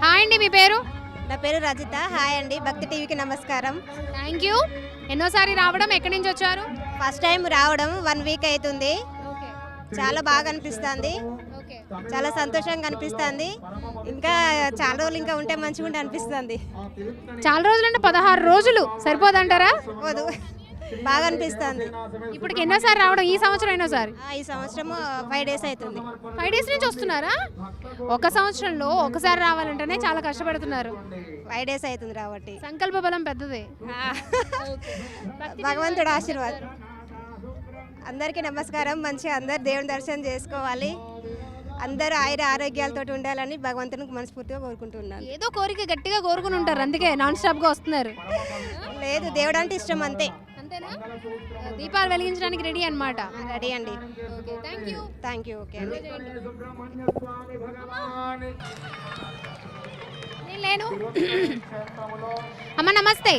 Hi అండి, మీ పేరు? నా పేరు రజిత. హాయ్ అండి, భక్తి టీవీకి నమస్కారం. Thank you. ఎన్నోసారి రావడం, ఎక్కడి నుంచి వచ్చారు? ఫస్ట్ టైం రావడం 1 వీక్ అవుతుంది. ఓకే చాలా బాగా అనిపిస్తుంది, ఓకే. చాలా సంతోషంగా అనిపిస్తుంది. ఇంకా చాలా రోజులు ఇంకా ఉంటే మంచిగా ఉంటే అనిపిస్తుంది. చాలా రోజులు అంటే 16 రోజులు సరిపోదంటారా? పోదు, బాగా అనిపిస్తుంది. ఇప్పటికి ఎన్నోసారి రావడం? ఈ సంవత్సరం ఎన్నోసారి? ఈ సంవత్సరం 5 డేస్ అవుతుంది. 5 డేస్ నుంచి వస్తున్నారా? ఒక సంవత్సరంలో ఒకసారి రావాలంటేనే చాలా కష్టపడుతున్నారు. 5 డేస్ అవుతుంది రాబట్టి. సంకల్ప బలం పెద్దది. భగవంతుడు ఆశీర్వాదం. అందరికీ నమస్కారం. మంచిగా అందరు దేవుని దర్శనం చేసుకోవాలి, అందరూ ఆయుర ఆరోగ్యాలతో ఉండాలని భగవంతునికి మనస్ఫూర్తిగా కోరుకుంటున్నాను. ఏదో కోరిక గట్టిగా కోరుకుని ఉంటారు, అందుకే నాన్ స్టాప్గా వస్తున్నారు. లేదు, దేవుడు అంటే ఇష్టం అంతే. అంతేనా? దీపాలు వెలిగించడానికి రెడీ అన్నమాట. రెడీ అండి. Thank you. Thank you. Okay అండి. నేను లేను. అమ్మ నమస్తే.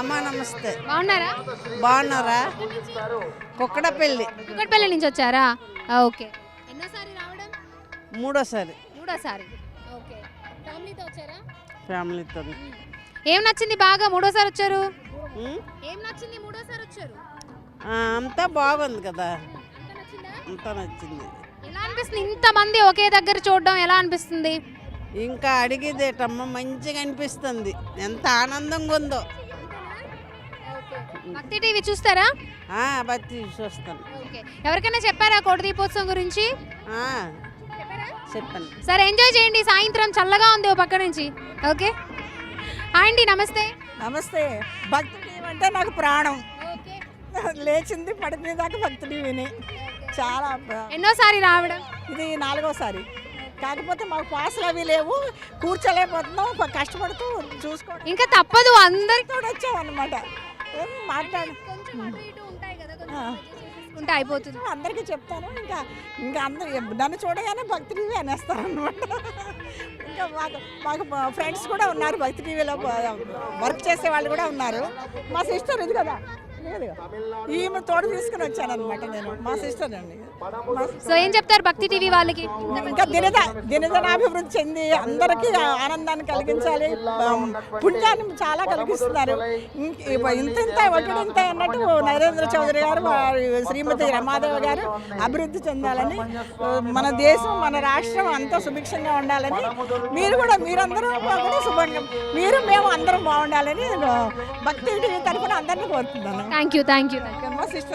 అమ్మ నమస్తే. బాగున్నారా? బాగున్నారా? కుక్కడపల్లి. కుక్కడపల్లి నుంచి వచ్చారా? ఓకే. ఎన్నోసారి రావడం? మూడోసారి. మూడోసారి. ఓకే. ఫ్యామిలీతో వచ్చారా? ఫ్యామిలీతో. ఏం నచ్చింది బాగా మూడోసారి వచ్చారు? ఉమ్? ఏం నచ్చింది మూడోసారి వచ్చారు? అంతా బాగుంది కదా, అంత నచ్చిందా? అంతా నచ్చింది. ఎలా అనిపిస్తుంది ఇంతమంది ఒకే దగ్గర చూడడం? ఎలా అనిపిస్తుంది? ఇంకా అడిగేదేటమ్మ, మంచిగా అనిపిస్తుంది, ఎంత ఆనందంగా ఉందో. భక్తి టీవీ చూస్తారా? బతి చూస్తాను. ఓకే. ఎవరికైనా చెప్పారా కోటి దీపోత్సవం గురించి? చెప్పండి. సరే, ఎంజాయ్ చేయండి. సాయంత్రం చల్లగా ఉంది ఓ పక్క నుంచి. ఓకే. హాయ్ అండి, నమస్తే. నమస్తే. భక్తి టీవీ అంటే నాకు ప్రాణం. ఓకే. లేచింది పడిపోయేదాకా భక్తి టీవీని. చాలా ఎన్నోసారి రావడం? ఇది 4వసారి. కాకపోతే మాకు పాసులు అవి లేవు, కూర్చోలేకపోతున్నాం, కష్టపడుతూ చూసుకోవడం. ఇంకా తప్పదు, అందరితో తోడు వచ్చామన్నమాట. మాట్లాడు ఉంటే అయిపోతుంది. అందరికీ చెప్తాను. ఇంకా అందరు నన్ను చూడగానే భక్తి టీవీ అనేస్తారనమాట. ఇంకా మాకు ఫ్రెండ్స్ కూడా ఉన్నారు, భక్తి టీవీలో వర్క్ చేసే వాళ్ళు కూడా ఉన్నారు. మా సిస్టర్ ఇది కదా, లేదు, ఈమె తోడు తీసుకుని వచ్చానమాట నేను. మా సిస్టర్ అండి. సో ఏం చెప్తారు భక్తి టీవీ వాళ్ళకి? ఇంకా దినదినాభివృద్ధి చెంది అందరికీ ఆనందాన్ని కలిగించాలి, పుణ్యాన్ని చాలా కలిగిస్తున్నారు. ఇంత ఒకటింత అన్నట్టు నరేంద్ర చౌదరి గారు, శ్రీమతి రమాదేవి గారు అభివృద్ధి చెందాలని, మన దేశం మన రాష్ట్రం అంతా సుభిక్షంగా ఉండాలని, మీరందరూ కూడా శుభంగా మేము అందరం బాగుండాలని భక్తి టీవీ తరఫున అందరినీ కోరుతున్నాను. Thank you. మా సిస్టర్